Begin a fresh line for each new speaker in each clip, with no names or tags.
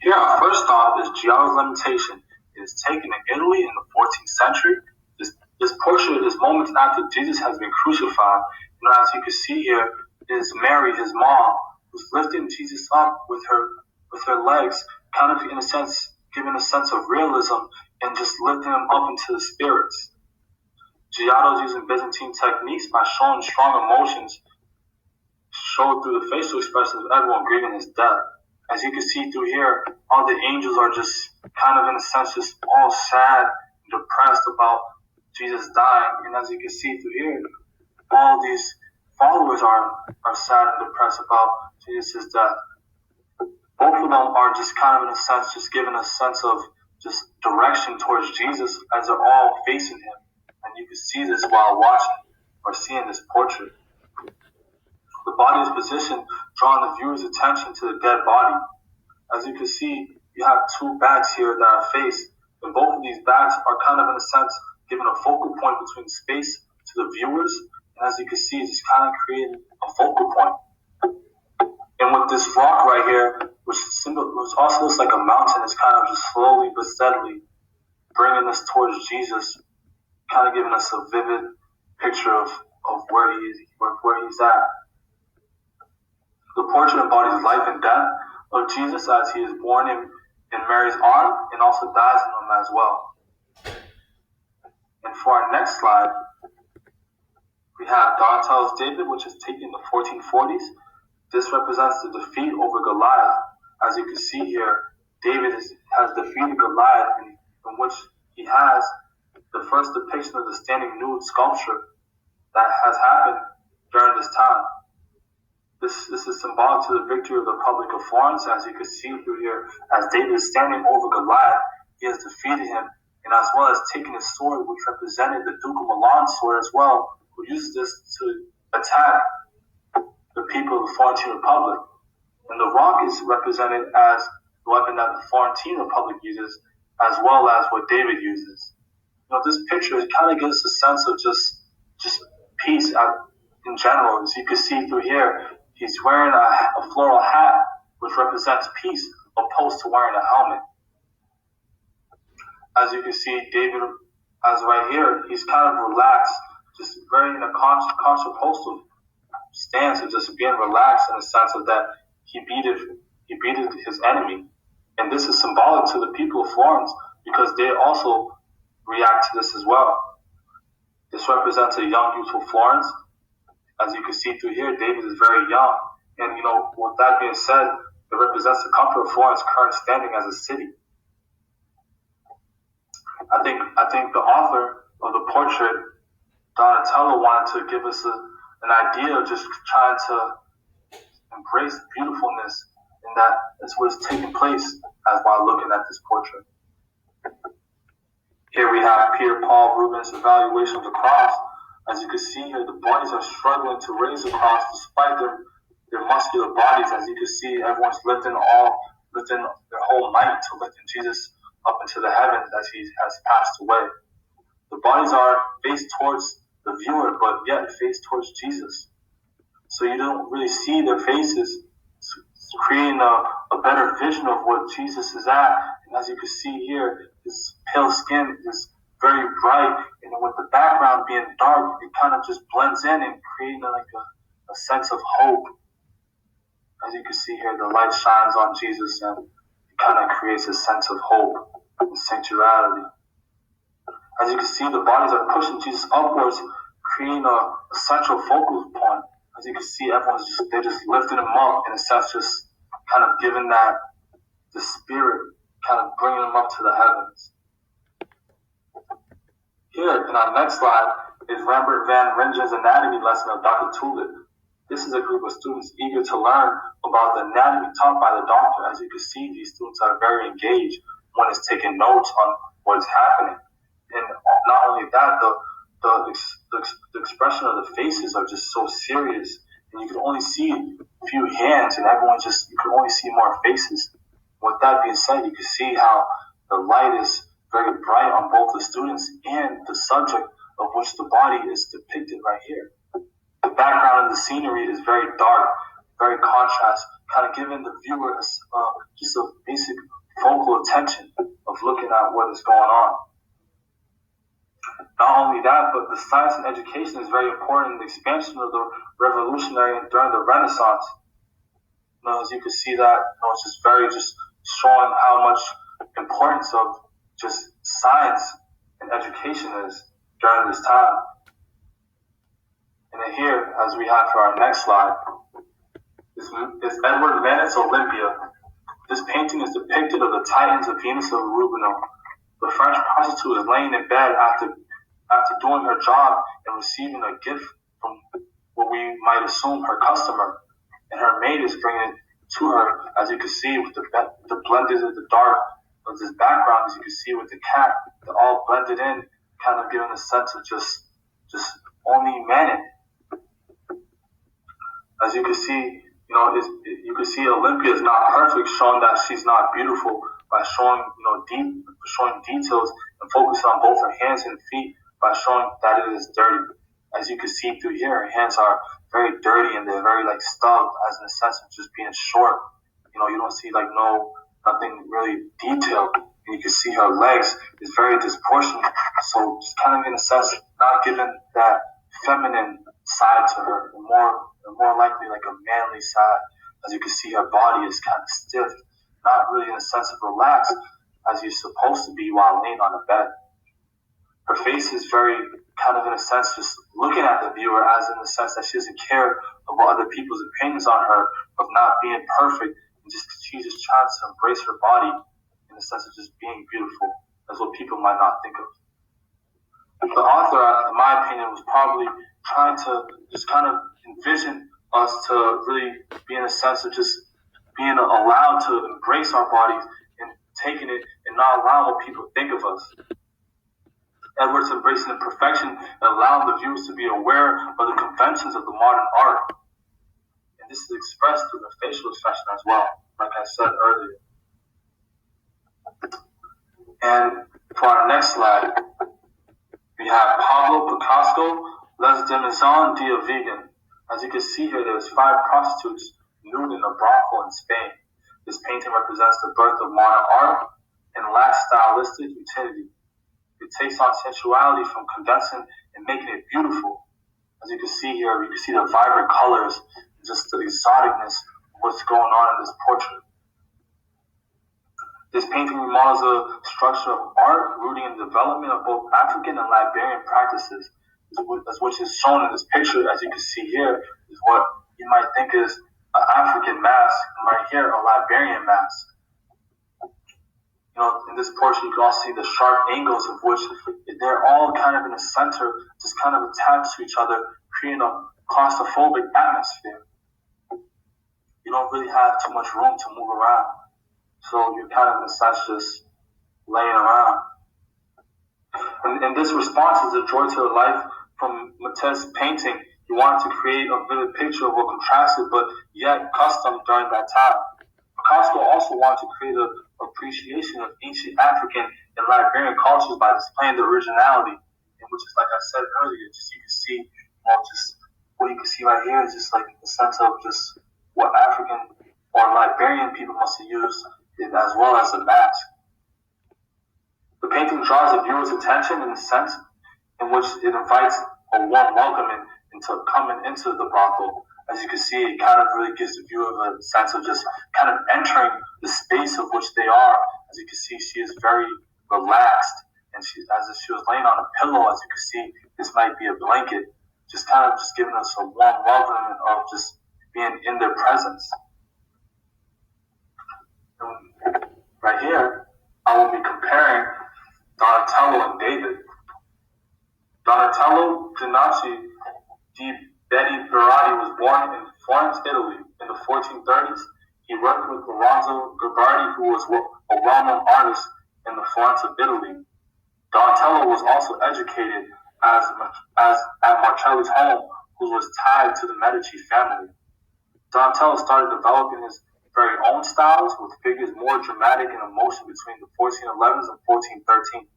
Here, our first stop is Giotto's Lamentation. It is taken in Italy in the 14th century. This portrait is moments after Jesus has been crucified. And as you can see here, is Mary, his mom, who's lifting Jesus up with her legs, kind of in a sense, giving a sense of realism and just lifting him up into the spirits. Giotto is using Byzantine techniques by showing strong emotions showed through the facial expressions of everyone grieving his death. As you can see through here, all the angels are just kind of in a sense just all sad and depressed about Jesus dying. And as you can see through here, all these followers are sad and depressed about Jesus' death. Both of them are just kind of in a sense just giving a sense of just direction towards Jesus as they're all facing him. And you can see this while watching or seeing this portrait. The body is positioned, drawing the viewer's attention to the dead body. As you can see, you have two backs here that are faced, and both of these backs are kind of in a sense giving a focal point between space to the viewers. And as you can see, it's kind of creating a focal point. And with this rock right here, which also looks like a mountain, is kind of just slowly but steadily bringing us towards Jesus, kind of giving us a vivid picture of where he's at. The portrait embodies life and death of Jesus as he is born in Mary's arm and also dies in them as well. And for our next slide, we have Donatello's David, which is taken in the 1440s. This represents the defeat over Goliath. As you can see here, David has defeated Goliath, in which he has the first depiction of the standing nude sculpture that has happened during this time. This is symbolic to the victory of the Republic of Florence. As you can see through here, as David is standing over Goliath, he has defeated him, and as well as taking his sword, which represented the Duke of Milan's sword as well, who uses this to attack the people of the Florentine Republic. And the rock is represented as the weapon that the Florentine Republic uses, as well as what David uses. This picture kind of gives a sense of just peace in general. As you can see through here, he's wearing a floral hat, which represents peace, opposed to wearing a helmet. As you can see, David, as right here, he's kind of relaxed, just very in a contrapostal stance of just being relaxed in the sense of that he beat his enemy. And this is symbolic to the people of Florence because they also react to this as well. This represents a young, beautiful Florence. As you can see through here, David is very young. And, with that being said, it represents the comfort of Florence' current standing as a city. I think the author of the portrait, Donatello, wanted to give us an idea of just trying to embrace beautifulness, and that is what is taking place as while looking at this portrait. Here we have Peter Paul Rubens' evaluation of the cross. As you can see here, the bodies are struggling to raise the cross despite their muscular bodies. As you can see, everyone's lifting their whole might to lifting Jesus up into the heavens as he has passed away. The bodies are faced towards the viewer, but yet faced towards Jesus. So you don't really see their faces, creating a better vision of what Jesus is at. And as you can see here, his pale skin is very bright, and with the background being dark, it kind of just blends in and creating like a sense of hope. As you can see here, the light shines on Jesus, and it kind of creates a sense of hope and sanctuarity. As you can see, the bodies are pushing Jesus upwards, creating a central focal point. As you can see, they're just lifting him up in a sense, just kind of giving that the spirit, kind of bringing him up to the heavens. Here, in our next slide, is Rembrandt van Ringen's anatomy lesson of Dr. Tulip. This is a group of students eager to learn about the anatomy taught by the doctor. As you can see, these students are very engaged. One is taking notes on what is happening. And not only that, the expression of the faces are just so serious. And you can only see a few hands, and you can only see more faces. With that being said, you can see how the light is very bright on both the students and the subject of which the body is depicted right here. The background of the scenery is very dark, very contrast, kind of giving the viewer just a basic focal attention of looking at what is going on. Not only that, but the science and education is very important in the expansion of the revolutionary during the Renaissance. As you can see that, it's just very just showing how much importance of just science and education is during this time. And then here, as we have for our next slide, is Edward Manet's Olympia. This painting is depicted of the Titans of Venus of Rubino. The French prostitute is laying in bed after doing her job and receiving a gift from what we might assume her customer, and her maid is bringing it to her, as you can see with the blended of the dark of this background, as you can see with the cat, they're all blended in, kind of giving a sense of just only Manet. As you can see, you can see Olympia is not perfect, showing that she's not beautiful by showing showing details and focusing on both her hands and feet by showing that it is dirty. As you can see through here, her hands are very dirty and they're very stubbed, as in the sense of just being short. You don't see nothing really detailed. And you can see her legs is very disproportionate, so just kind of in a sense not giving that feminine side to her, more likely like a manly side. As you can see, her body is kind of stiff, not really in a sense of relaxed as you're supposed to be while laying on a bed. Her face is very kind of in a sense just looking at the viewer, as in the sense that she doesn't care about other people's opinions on her of not being perfect, and she's just trying to embrace her body in the sense of just being beautiful. That's what people might not think of. The author, in my opinion, was probably trying to just kind of envision us to really be in a sense of just being allowed to embrace our bodies and taking it and not allowing what people think of us. Edwards embracing imperfection and allowing the viewers to be aware of the conventions of the modern art. And this is expressed through the facial expression as well, like I said earlier. And for our next slide, we have Pablo Picasso, Les Demaisons de Vegan. As you can see here, there's 5 prostitutes nude in a brothel in Spain. This painting represents the birth of modern art and lacks stylistic utility. It takes on sensuality from condensing and making it beautiful. As you can see here, you can see the vibrant colors, just the exoticness of what's going on in this portrait. This painting remodels the structure of art, rooting in the development of both African and Liberian practices, which is shown in this picture. As you can see here, is what you might think is an African mask, and right here, a Liberian mask. In this portrait, you can also see the sharp angles of which they're all kind of in the center, just kind of attached to each other, creating a claustrophobic atmosphere. You don't really have too much room to move around. So you're kind of in a sense just laying around. And this response is a joy to the life from Mates's painting. He wanted to create a vivid picture of what contrasted but yet custom during that time. Picasso also wanted to create an appreciation of ancient African and Liberian cultures by displaying the originality, and which is, like I said earlier, just you can see, just what you can see right here is just like the sense of just what African or Liberian people must have used, as well as the mask. The painting draws the viewer's attention in the sense in which it invites a warm welcome into coming into the brothel. As you can see, it kind of really gives the viewer a sense of just kind of entering the space of which they are. As you can see, she is very relaxed, and as if she was laying on a pillow. As you can see, this might be a blanket, just kind of just giving us a warm welcome of just being in their presence. And right here, I will be comparing Donatello and David. Donatello Gennacci di Betty Berardi was born in Florence, Italy in the 1430s. He worked with Lorenzo Ghiberti, who was a well-known artist in the Florence of Italy. Donatello was also educated as at Marcelli's home, who was tied to the Medici family. Donatello started developing his very own styles with figures more dramatic in emotion between the 1411s and 1413.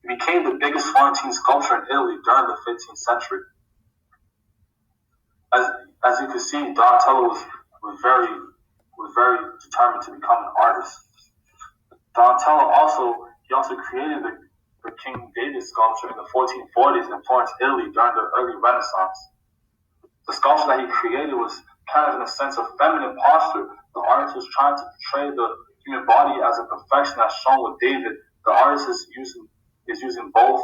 He became the biggest Florentine sculptor in Italy during the 15th century. As you can see, Donatello was very determined to become an artist. Donatello also created the King David sculpture in the 1440s in Florence, Italy during the early Renaissance. The sculpture that he created was kind of in a sense of feminine posture. The artist was trying to portray the human body as a perfection as shown with David. The artist is using both,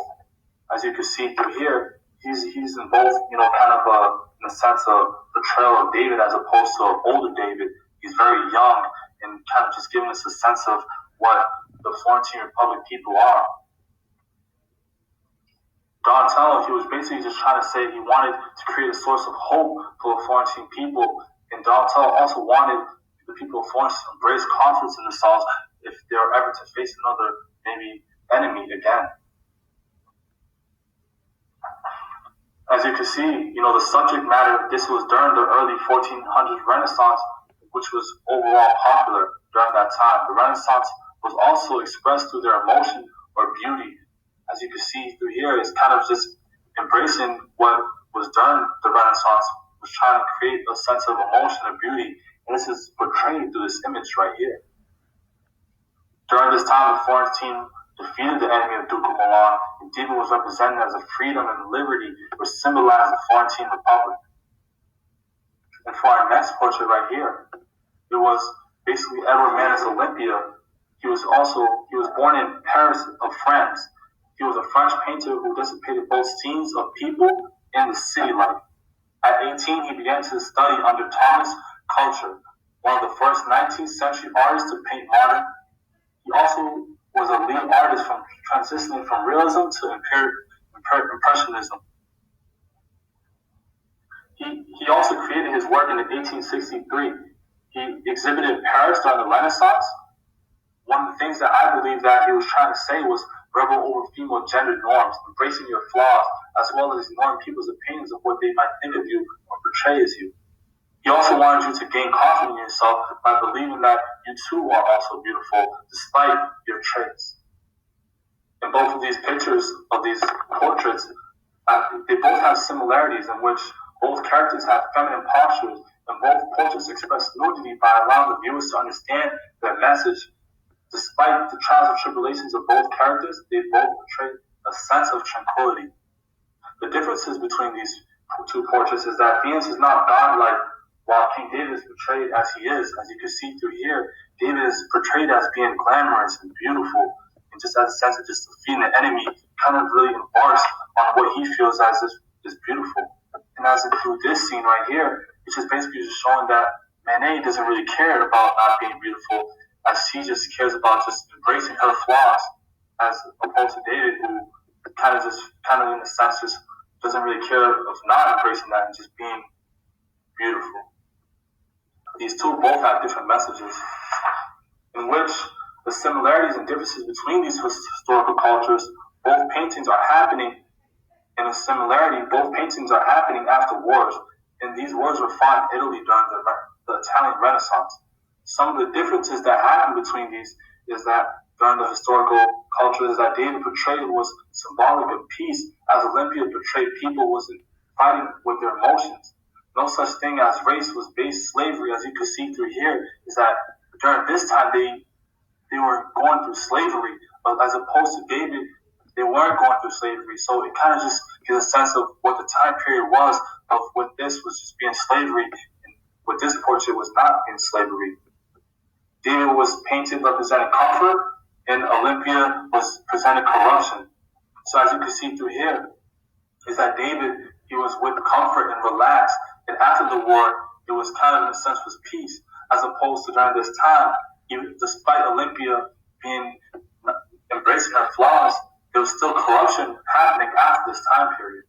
as you can see through here. He's in both, kind of in a sense of portrayal of David as opposed to an older David. He's very young and kind of just giving us a sense of what the Florentine Republic people are. Donatello, he was basically just trying to say he wanted to create a source of hope for the Florentine people, and Donatello also wanted the people of Florence to embrace confidence in themselves if they were ever to face another, maybe, enemy again. As you can see, the subject matter, this was during the early 1400s Renaissance, which was overall popular during that time. The Renaissance was also expressed through their emotion or beauty. As you can see through here, it's kind of just embracing what was during the Renaissance, was trying to create a sense of emotion and beauty. And this is portrayed through this image right here. During this time, the Florentine defeated the enemy of Duke of Milan, and David was represented as a freedom and liberty, which symbolized the Florentine Republic. And for our next portrait right here, it was basically Edward Manet Olympia. He was born in Paris of France. He was a French painter who dissipated both scenes of people and the city life. At 18, he began to study under Thomas Culture, one of the first 19th century artists to paint modern. He also was a lead artist from transitioning from realism to impressionism. He also created his work in 1863. He exhibited in Paris during the Renaissance. One of the things that I believe that he was trying to say was rebel over female gender norms, embracing your flaws, as well as ignoring people's opinions of what they might think of you or portray as you. He also wanted you to gain confidence in yourself by believing that you too are also beautiful, despite your traits. In both of these pictures, of these portraits, they both have similarities in which both characters have feminine postures, and both portraits express nudity by allowing the viewers to understand their message. Despite the trials and tribulations of both characters, they both portray a sense of tranquility. The differences between these two portraits is that Venus is not godlike, while King David is portrayed as he is. As you can see through here, David is portrayed as being glamorous and beautiful, and just as a sense of just defeating the enemy, kind of really embarks on what he feels as is beautiful. And as through this scene right here, it's just basically just showing that Manet doesn't really care about not being beautiful, as she just cares about just embracing her flaws, as opposed to David, who kind of in a sense just doesn't really care of not embracing that and just being beautiful. These two both have different messages, in which the similarities and differences between these historical cultures, both paintings are happening in a similarity. Both paintings are happening after wars, and these wars were fought in Italy during the Italian Renaissance. Some of the differences that happen between these is that during the historical cultures that David portrayed was symbolic of peace, as Olympia portrayed people wasn't fighting with their emotions. No such thing as race was based slavery, as you can see through here, is that during this time they were going through slavery, but as opposed to David, they weren't going through slavery. So it kind of just gives a sense of what the time period was of what this was just being slavery, and what this portrait was not in slavery. David was painted representing comfort, and Olympia was presenting corruption. So as you can see through here, is that David, he was with comfort and relaxed, and after the war, it was kind of in a sense was peace, as opposed to during this time, even despite Olympia being embracing her flaws, there was still corruption happening after this time period.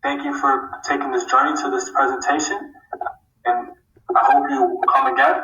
Thank you for taking this journey to this presentation, and I hope you will come again.